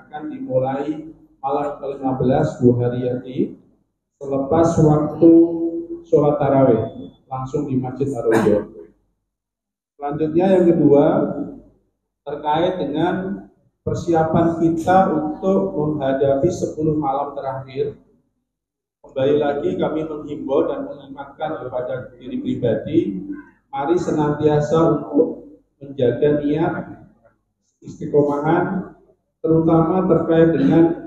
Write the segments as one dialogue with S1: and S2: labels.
S1: akan dimulai malam ke-15 Buhariyati selepas waktu sholat tarawih langsung di Masjid Ar-Raudhah. Selanjutnya yang kedua terkait dengan persiapan kita untuk menghadapi 10 malam terakhir. Kembali lagi kami menghimbau dan mengingatkan kepada diri pribadi, mari senantiasa untuk menjaga niat istiqomahan, terutama terkait dengan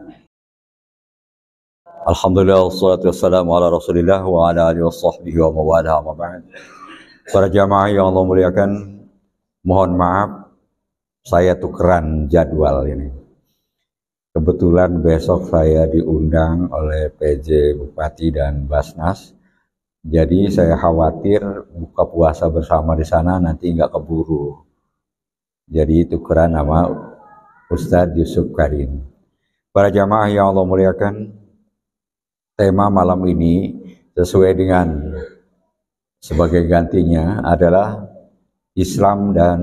S2: Alhamdulillah, wassalatu wassalamu ala rasulillah wa ala alihi wa sahbihi wa mawalah wa ba'd. Para jamaah yang Allah muliakan, mohon maaf saya tukeran jadwal ini. Kebetulan besok saya diundang oleh PJ Bupati dan Basnas. Jadi saya khawatir buka puasa bersama di sana nanti nggak keburu. Jadi tukeran nama Ustadz Yusuf Karim. Para jamaah yang Allah muliakan, tema malam ini sesuai dengan sebagai gantinya adalah Islam dan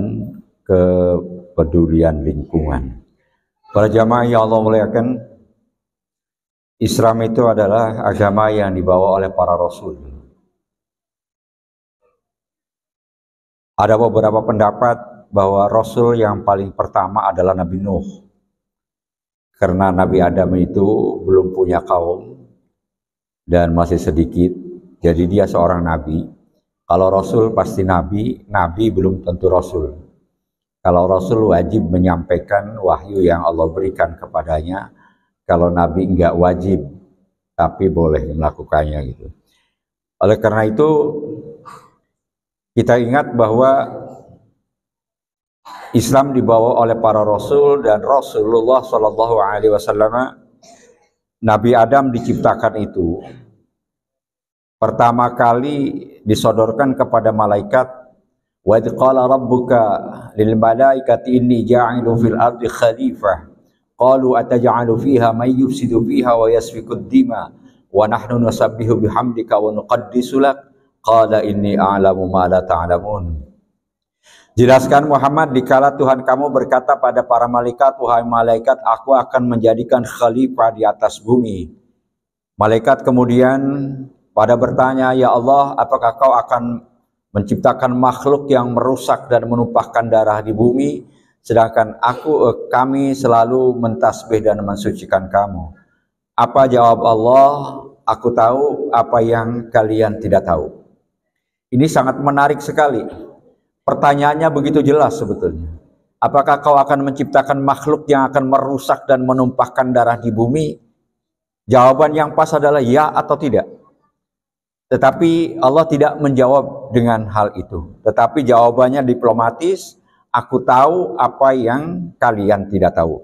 S2: kepedulian lingkungan. Para jamaah yang Allah muliakan, Islam itu adalah agama yang dibawa oleh para rasul. Ada beberapa pendapat bahwa rasul yang paling pertama adalah Nabi Nuh. Karena Nabi Adam itu belum punya kaum dan masih sedikit, jadi dia seorang nabi. Kalau rasul pasti nabi, nabi belum tentu rasul. Kalau rasul wajib menyampaikan wahyu yang Allah berikan kepadanya. Kalau nabi enggak wajib, tapi boleh melakukannya gitu. Oleh karena itu kita ingat bahwa Islam dibawa oleh para rasul dan Rasulullah Shallallahu Alaihi Wasallam. Nabi Adam diciptakan itu pertama kali disodorkan kepada malaikat. Wa idh qala rabbuka lil malaikati inni ja'ilun fil ardi khalifah qalu ataj'alu fiha may yufsidu fiha wa yasfiku ad-dima wa nahnu nusabbihu bihamdika wa nuqaddisu lak qala inni a'lamu ma la ta'lamun. Jelaskan Muhammad, dikala Tuhan kamu berkata pada para malaikat, wahai malaikat, aku akan menjadikan khalifah di atas bumi. Malaikat kemudian pada bertanya, ya Allah, apakah kau akan menciptakan makhluk yang merusak dan menumpahkan darah di bumi, sedangkan kami selalu mentasbih dan mensucikan kamu. Apa jawab Allah? Aku tahu apa yang kalian tidak tahu. Ini sangat menarik sekali. Pertanyaannya begitu jelas sebetulnya. Apakah kau akan menciptakan makhluk yang akan merusak dan menumpahkan darah di bumi? Jawaban yang pas adalah ya atau tidak. Tetapi Allah tidak menjawab dengan hal itu. Tetapi jawabannya diplomatis, aku tahu apa yang kalian tidak tahu.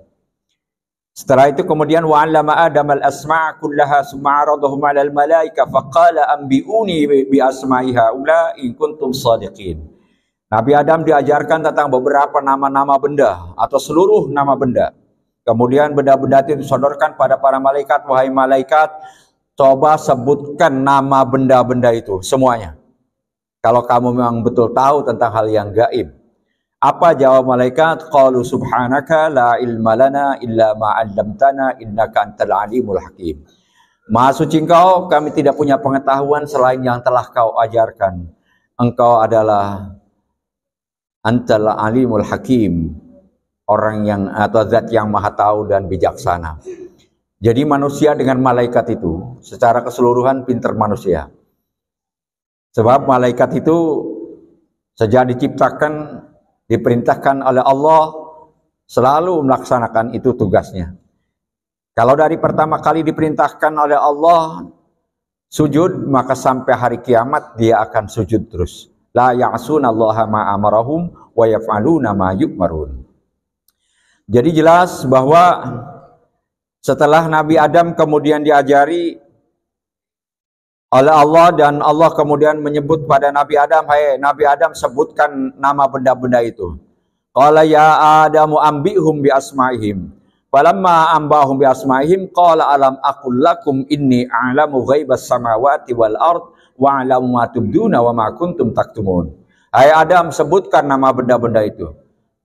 S2: Setelah itu kemudian wa'allama Adam al-asma' kullaha summa 'aradahum 'alal malaika faqala anbi'uni bi asma'i haula in kuntum shadiqin. Nabi Adam diajarkan tentang beberapa nama-nama benda atau seluruh nama benda. Kemudian benda-benda itu disodorkan pada para malaikat, wahai malaikat, coba sebutkan nama benda-benda itu semuanya. Kalau kamu memang betul tahu tentang hal yang gaib. Apa jawab malaikat? Qalu subhanaka la ilma lana illa ma 'allamtana innaka antal alimul hakim. Maha suci Engkau, kami tidak punya pengetahuan selain yang telah Kau ajarkan. Engkau adalah antal alimul hakim, orang yang atau zat yang maha tahu dan bijaksana. Jadi manusia dengan malaikat itu secara keseluruhan pintar manusia. Sebab malaikat itu sejak diciptakan diperintahkan oleh Allah selalu melaksanakan itu tugasnya. Kalau dari pertama kali diperintahkan oleh Allah sujud, maka sampai hari kiamat dia akan sujud terus. La ya'sunallaha ma amarahum wa yaf'aluna ma yu'marun. Jadi jelas bahwa setelah Nabi Adam kemudian diajari oleh Allah dan Allah kemudian menyebut pada Nabi Adam, hai Nabi Adam, sebutkan nama benda-benda itu. Qala ya Adamu ambihum bi asma'ihim. Falamma ambahum bi asma'ihim qala alam aqul lakum inni a'lamu ghaibas samawati wal ard wa a'lamu ma tubduna wa ma kuntum taktumun. Hai Adam, sebutkan nama benda-benda itu.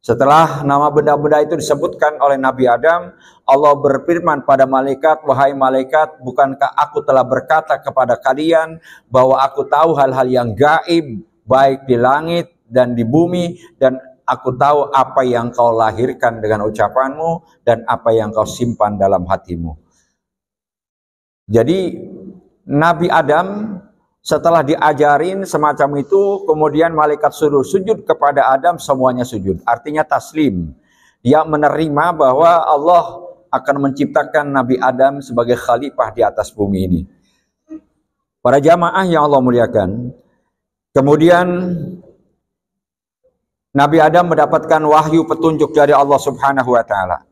S2: Setelah nama benda-benda itu disebutkan oleh Nabi Adam, Allah berfirman pada malaikat, wahai malaikat, bukankah aku telah berkata kepada kalian bahwa aku tahu hal-hal yang gaib, baik di langit dan di bumi, dan aku tahu apa yang kau lahirkan dengan ucapanmu dan apa yang kau simpan dalam hatimu. Jadi Nabi Adam setelah diajarin semacam itu, kemudian malaikat suruh sujud kepada Adam, semuanya sujud. Artinya taslim. Dia menerima bahwa Allah akan menciptakan Nabi Adam sebagai khalifah di atas bumi ini. Para jamaah yang Allah muliakan, kemudian Nabi Adam mendapatkan wahyu petunjuk dari Allah Subhanahu wa Ta'ala.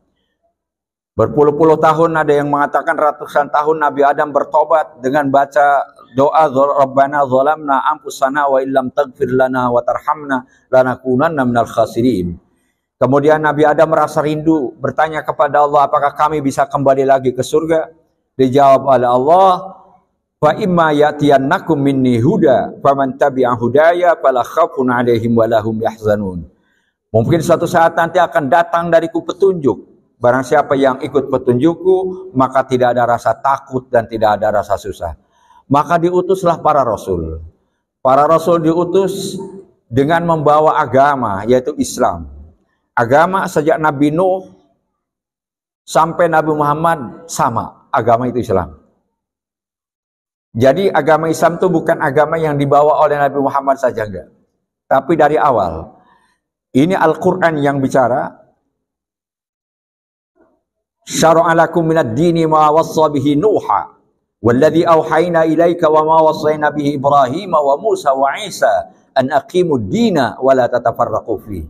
S2: Berpuluh-puluh tahun, ada yang mengatakan ratusan tahun Nabi Adam bertobat dengan baca doa Rabbana zalamna anfusana wa illam taghfir lana wa tarhamna lanakunanna minal khasirin. Kemudian Nabi Adam merasa rindu, bertanya kepada Allah, apakah kami bisa kembali lagi ke surga? Dijawab oleh Allah, fa imma ya'tiyannakum minni huda faman tabi'a hudaya fala khaufun 'alaihim wa lahum yahzanun. Mungkin suatu saat nanti akan datang dariku petunjuk. Barang siapa yang ikut petunjukku, maka tidak ada rasa takut dan tidak ada rasa susah. Maka diutuslah para rasul. Para rasul diutus dengan membawa agama, yaitu Islam. Agama sejak Nabi Nuh sampai Nabi Muhammad sama, agama itu Islam. Jadi agama Islam itu bukan agama yang dibawa oleh Nabi Muhammad saja, enggak. Tapi dari awal. Ini Al-Quran yang bicara. Syara'a lakum minad dini ma wassa bihi Nuha walladzi auhayna ilaika wa ma wassayna bihi Ibrahim wa Musa wa Isa an aqimud dina wa la tatafarraqu fi.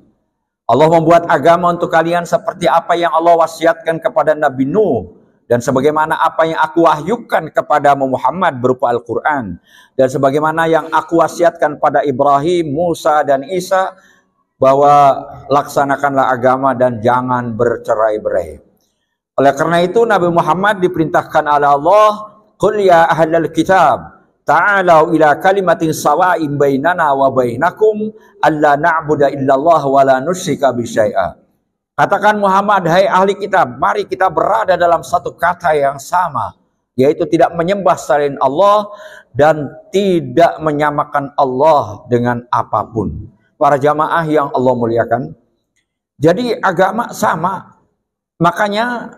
S2: Allah membuat agama untuk kalian seperti apa yang Allah wasiatkan kepada Nabi Nuh dan sebagaimana apa yang aku wahyukan kepada Muhammad berupa Al-Quran dan sebagaimana yang aku wasiatkan pada Ibrahim, Musa dan Isa bahwa laksanakanlah agama dan jangan bercerai-berai. Oleh karena itu Nabi Muhammad diperintahkan oleh Allah, qul ya ahlal kitab ta'alau ila kalimatin sawa'in bainana wa bainakum alla na'budu illallah wa la nusyrika bi syai'a. Katakan Muhammad, hai ahli kitab, mari kita berada dalam satu kata yang sama, yaitu tidak menyembah selain Allah dan tidak menyamakan Allah dengan apapun. Para jamaah yang Allah muliakan, jadi agama sama. Makanya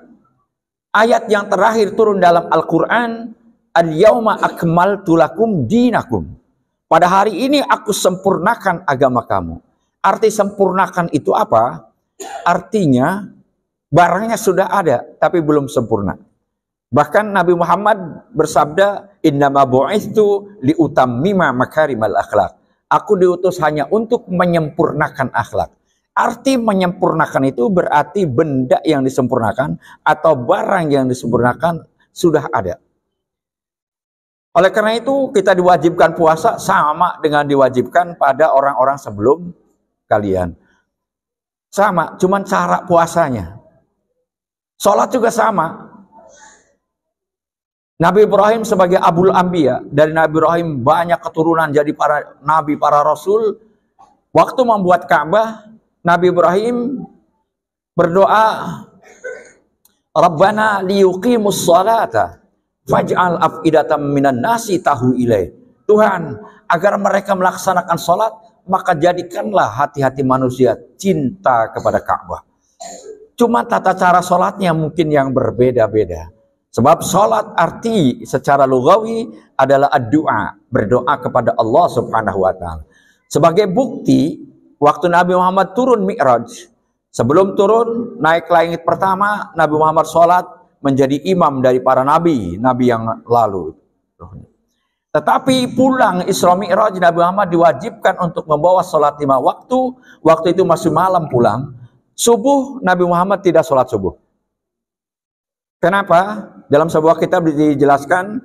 S2: ayat yang terakhir turun dalam Al-Quran, al-yawma akmaltu lakum dinakum. Pada hari ini aku sempurnakan agama kamu. Arti sempurnakan itu apa? Artinya barangnya sudah ada tapi belum sempurna. Bahkan Nabi Muhammad bersabda, innama bu'ithu liutammima makarimal akhlak. Aku diutus hanya untuk menyempurnakan akhlak. Arti menyempurnakan itu berarti benda yang disempurnakan atau barang yang disempurnakan sudah ada. Oleh karena itu kita diwajibkan puasa sama dengan diwajibkan pada orang-orang sebelum kalian. Sama, cuman cara puasanya. Sholat juga sama. Nabi Ibrahim sebagai Abul Anbiya, dari Nabi Ibrahim banyak keturunan jadi para nabi, para rasul. Waktu membuat Ka'bah, Nabi Ibrahim berdoa, Rabbana liyuqimus sholata faj'al af'idatam minan nasi tahu ilaih. Tuhan, agar mereka melaksanakan sholat, maka jadikanlah hati-hati manusia cinta kepada Ka'bah. Cuma tata cara sholatnya mungkin yang berbeda-beda. Sebab sholat arti secara lugawi adalah ad-du'a, berdoa kepada Allah Subhanahu wa Ta'ala. Sebagai bukti, waktu Nabi Muhammad turun Mi'raj, sebelum turun naik langit pertama, Nabi Muhammad sholat menjadi imam dari para nabi yang lalu. Tetapi pulang Isra Mi'raj, Nabi Muhammad diwajibkan untuk membawa sholat 5 waktu. Waktu itu masih malam pulang. Subuh, Nabi Muhammad tidak sholat subuh. Kenapa? Dalam sebuah kitab dijelaskan,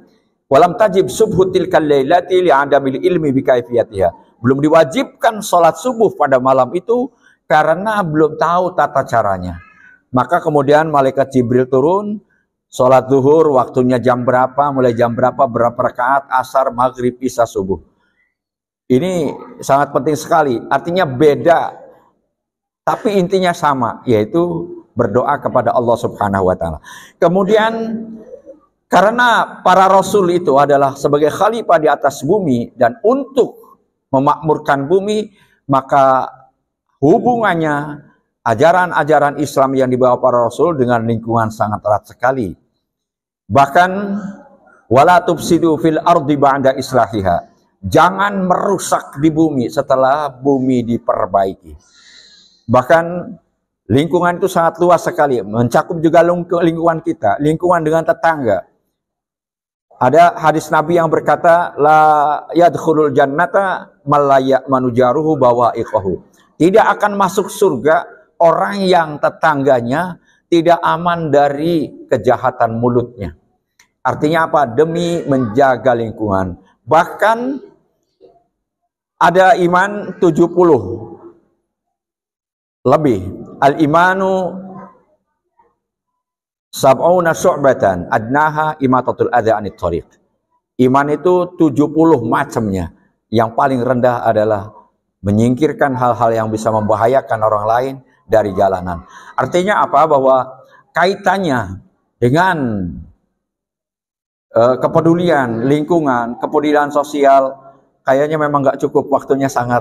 S2: walam tajib subhu tilkal lailati li'adamil ilmi bikaifiyatiha. Belum diwajibkan sholat subuh pada malam itu karena belum tahu tata caranya. Maka kemudian malaikat Jibril turun, sholat zuhur waktunya jam berapa, mulai jam berapa, berapa rakaat, asar, maghrib, isya, subuh. Ini sangat penting sekali. Artinya beda Tapi intinya sama, yaitu berdoa kepada Allah Subhanahu wa taala. Kemudian karena para rasul itu adalah sebagai khalifah di atas bumi dan untuk memakmurkan bumi, maka hubungannya ajaran-ajaran Islam yang dibawa para rasul dengan lingkungan sangat erat sekali. Bahkan wala tufsidu fil ardi ba'da islahiha. Jangan merusak di bumi setelah bumi diperbaiki. Bahkan lingkungan itu sangat luas sekali, mencakup juga lingkungan kita, lingkungan dengan tetangga. Ada hadis Nabi yang berkata, la yadkhulul jannata malaya manujaruhu bawa'iqahu. Tidak akan masuk surga orang yang tetangganya tidak aman dari kejahatan mulutnya. Artinya apa? Demi menjaga lingkungan. Bahkan ada iman 70 lebih. Al-imanu sab'una syu'batan adnaha imatatul adha anit thariq. Iman itu 70 macamnya. Yang paling rendah adalah menyingkirkan hal-hal yang bisa membahayakan orang lain dari jalanan. Artinya apa? Bahwa kaitannya dengan kepedulian lingkungan, kepedulian sosial, kayaknya memang nggak cukup, waktunya sangat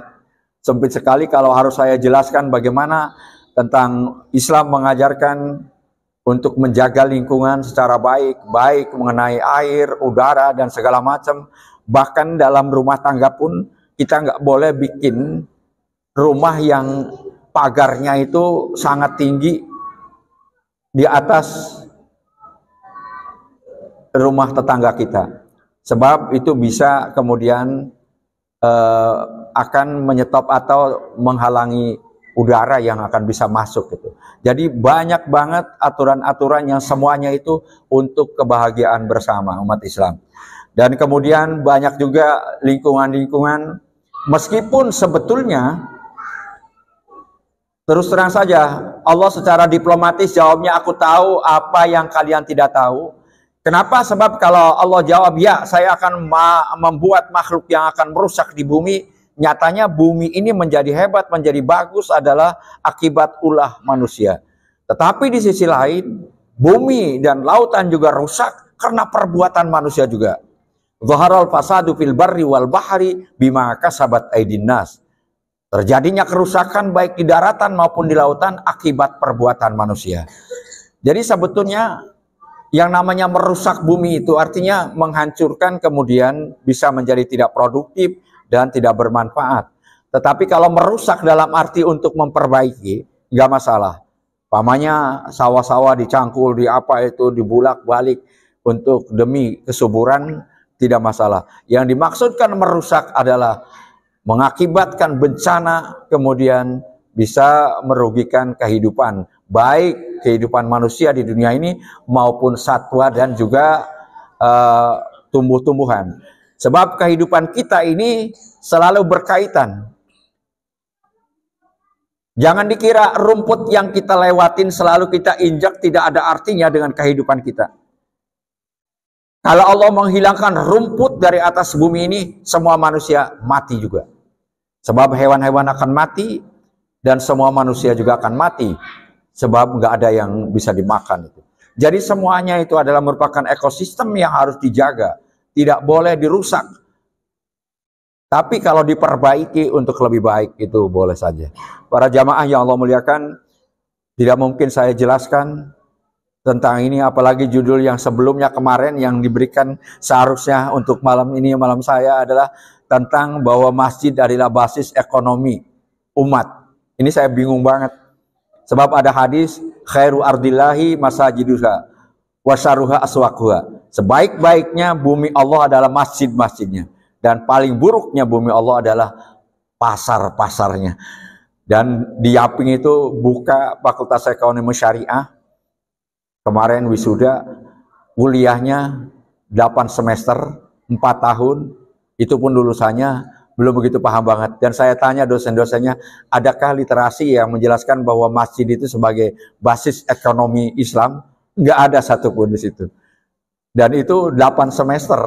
S2: sempit sekali kalau harus saya jelaskan bagaimana tentang Islam mengajarkan untuk menjaga lingkungan secara baik mengenai air, udara, dan segala macam. Bahkan dalam rumah tangga pun kita nggak boleh bikin rumah yang pagarnya itu sangat tinggi di atas rumah tetangga kita. Sebab itu bisa kemudian akan menyetop atau menghalangi udara yang akan bisa masuk gitu. Jadi banyak banget aturan-aturan yang semuanya itu untuk kebahagiaan bersama umat Islam. Dan kemudian banyak juga lingkungan-lingkungan, meskipun sebetulnya terus terang saja Allah secara diplomatis jawabnya, aku tahu apa yang kalian tidak tahu. Kenapa? Sebab kalau Allah jawab, ya saya akan membuat makhluk yang akan merusak di bumi, nyatanya bumi ini menjadi hebat, menjadi bagus adalah akibat ulah manusia. Tetapi di sisi lain, bumi dan lautan juga rusak karena perbuatan manusia juga. Zaharal fasadu fil barri wal bahri bima kasabat aydin nas. Terjadinya kerusakan baik di daratan maupun di lautan akibat perbuatan manusia. Jadi sebetulnya yang namanya merusak bumi itu artinya menghancurkan, kemudian bisa menjadi tidak produktif dan tidak bermanfaat. Tetapi kalau merusak dalam arti untuk memperbaiki, nggak masalah. Pamannya sawah-sawah dicangkul, di apa itu, dibulak-balik untuk demi kesuburan, tidak masalah. Yang dimaksudkan merusak adalah mengakibatkan bencana, kemudian bisa merugikan kehidupan, baik kehidupan manusia di dunia ini maupun satwa dan juga tumbuh-tumbuhan. Sebab kehidupan kita ini selalu berkaitan. Jangan dikira rumput yang kita lewatin selalu kita injak tidak ada artinya dengan kehidupan kita. Kalau Allah menghilangkan rumput dari atas bumi ini, semua manusia mati juga. Sebab hewan-hewan akan mati dan semua manusia juga akan mati. Sebab nggak ada yang bisa dimakan itu. Jadi semuanya itu adalah merupakan ekosistem yang harus dijaga, tidak boleh dirusak. Tapi kalau diperbaiki untuk lebih baik itu boleh saja. Para jamaah yang Allah muliakan, tidak mungkin saya jelaskan tentang ini, apalagi judul yang sebelumnya kemarin yang diberikan seharusnya untuk malam ini, malam saya adalah tentang bahwa masjid adalah basis ekonomi umat. Ini saya bingung banget. Sebab ada hadis, khairu ardillahi masajiduha wa syarruha aswaquha. Sebaik-baiknya bumi Allah adalah masjid-masjidnya, dan paling buruknya bumi Allah adalah pasar-pasarnya. Dan di Yaping itu buka Fakultas Ekonomi Syariah. Kemarin wisuda, kuliahnya 8 semester, 4 tahun, itu pun lulusannya belum begitu paham banget. Dan saya tanya dosen-dosennya, adakah literasi yang menjelaskan bahwa masjid itu sebagai basis ekonomi Islam? Nggak ada satupun di situ. Dan itu 8 semester.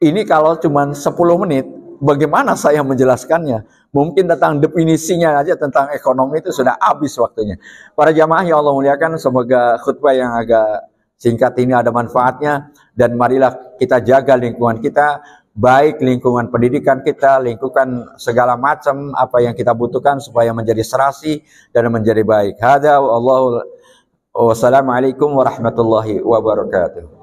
S2: Ini kalau cuma 10 menit, bagaimana saya menjelaskannya? Mungkin tentang definisinya aja tentang ekonomi itu sudah habis waktunya. Para jamaah yang Allah muliakan, semoga khutbah yang agak singkat ini ada manfaatnya, dan marilah kita jaga lingkungan kita, baik lingkungan pendidikan kita, lingkungan segala macam apa yang kita butuhkan supaya menjadi serasi dan menjadi baik. Hada wallahu wassalamualaikum warahmatullahi wabarakatuh.